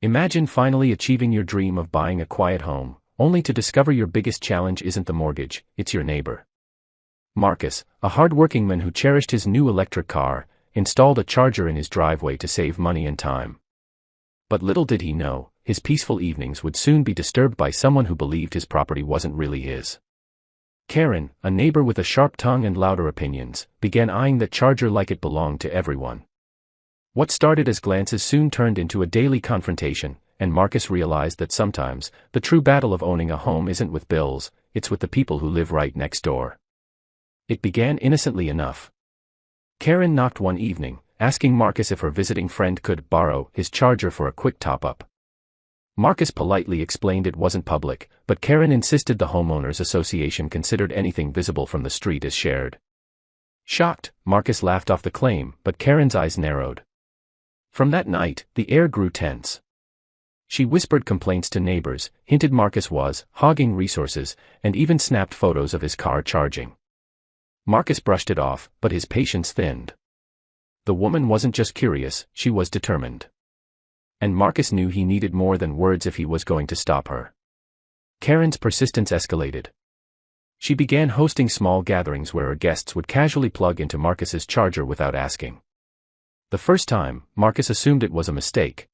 Imagine finally achieving your dream of buying a quiet home, only to discover your biggest challenge isn't the mortgage, it's your neighbor. Marcus, a hard-working man who cherished his new electric car, installed a charger in his driveway to save money and time. But little did he know, his peaceful evenings would soon be disturbed by someone who believed his property wasn't really his. Karen, a neighbor with a sharp tongue and louder opinions, began eyeing that charger like it belonged to everyone. What started as glances soon turned into a daily confrontation, and Marcus realized that sometimes, the true battle of owning a home isn't with bills, it's with the people who live right next door. It began innocently enough. Karen knocked one evening, asking Marcus if her visiting friend could borrow his charger for a quick top-up. Marcus politely explained it wasn't public, but Karen insisted the homeowners association considered anything visible from the street as shared. Shocked, Marcus laughed off the claim, but Karen's eyes narrowed. From that night, the air grew tense. She whispered complaints to neighbors, hinted Marcus was hogging resources, and even snapped photos of his car charging. Marcus brushed it off, but his patience thinned. The woman wasn't just curious, she was determined. And Marcus knew he needed more than words if he was going to stop her. Karen's persistence escalated. She began hosting small gatherings where her guests would casually plug into Marcus's charger without asking. The first time, Marcus assumed it was a mistake.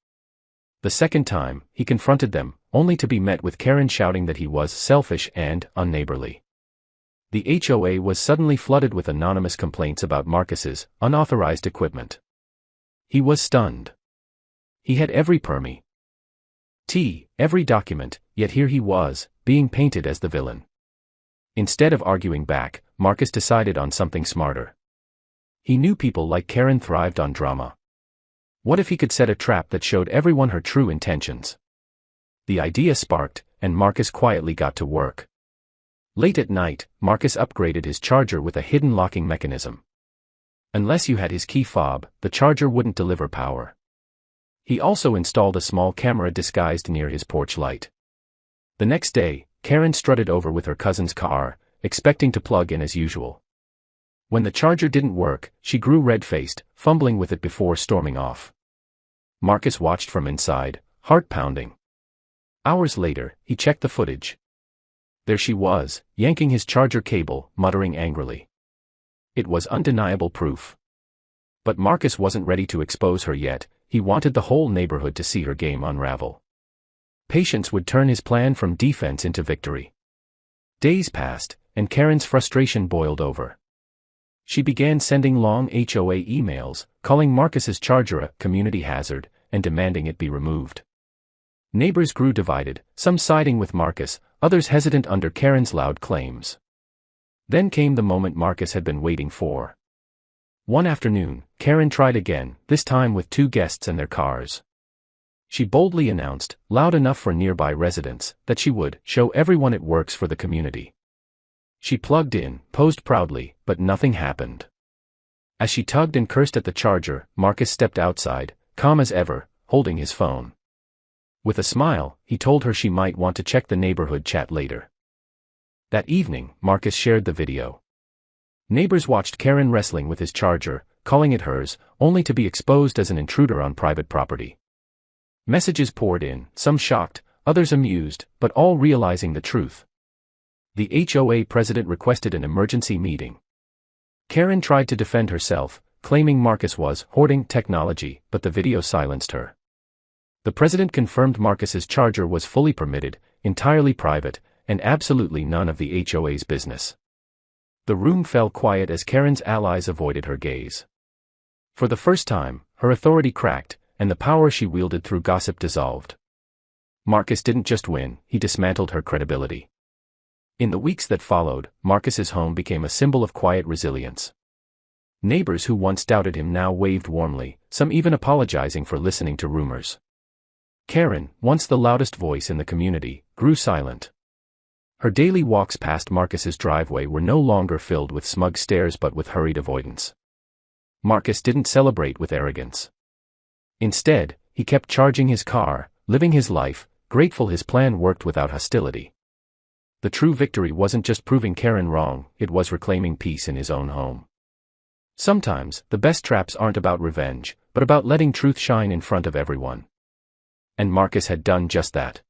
The second time, he confronted them, only to be met with Karen shouting that he was selfish and unneighborly. The HOA was suddenly flooded with anonymous complaints about Marcus's unauthorized equipment. He was stunned. He had every permit, every document, yet here he was, being painted as the villain. Instead of arguing back, Marcus decided on something smarter. He knew people like Karen thrived on drama. What if he could set a trap that showed everyone her true intentions? The idea sparked, and Marcus quietly got to work. Late at night, Marcus upgraded his charger with a hidden locking mechanism. Unless you had his key fob, the charger wouldn't deliver power. He also installed a small camera disguised near his porch light. The next day, Karen strutted over with her cousin's car, expecting to plug in as usual. When the charger didn't work, she grew red-faced, fumbling with it before storming off. Marcus watched from inside, heart pounding. Hours later, he checked the footage. There she was, yanking his charger cable, muttering angrily. It was undeniable proof. But Marcus wasn't ready to expose her yet, he wanted the whole neighborhood to see her game unravel. Patience would turn his plan from defense into victory. Days passed, and Karen's frustration boiled over. She began sending long HOA emails, calling Marcus's charger a community hazard, and demanding it be removed. Neighbors grew divided, some siding with Marcus, others hesitant under Karen's loud claims. Then came the moment Marcus had been waiting for. One afternoon, Karen tried again, this time with 2 guests and their cars. She boldly announced, loud enough for nearby residents, that she would show everyone it works for the community. She plugged in, posed proudly, but nothing happened. As she tugged and cursed at the charger, Marcus stepped outside, calm as ever, holding his phone. With a smile, he told her she might want to check the neighborhood chat later. That evening, Marcus shared the video. Neighbors watched Karen wrestling with his charger, calling it hers, only to be exposed as an intruder on private property. Messages poured in, some shocked, others amused, but all realizing the truth. The HOA president requested an emergency meeting. Karen tried to defend herself, claiming Marcus was hoarding technology, but the video silenced her. The president confirmed Marcus's charger was fully permitted, entirely private, and absolutely none of the HOA's business. The room fell quiet as Karen's allies avoided her gaze. For the first time, her authority cracked, and the power she wielded through gossip dissolved. Marcus didn't just win, he dismantled her credibility. In the weeks that followed, Marcus's home became a symbol of quiet resilience. Neighbors who once doubted him now waved warmly, some even apologizing for listening to rumors. Karen, once the loudest voice in the community, grew silent. Her daily walks past Marcus's driveway were no longer filled with smug stares but with hurried avoidance. Marcus didn't celebrate with arrogance. Instead, he kept charging his car, living his life, grateful his plan worked without hostility. The true victory wasn't just proving Karen wrong, it was reclaiming peace in his own home. Sometimes, the best traps aren't about revenge, but about letting truth shine in front of everyone. And Marcus had done just that.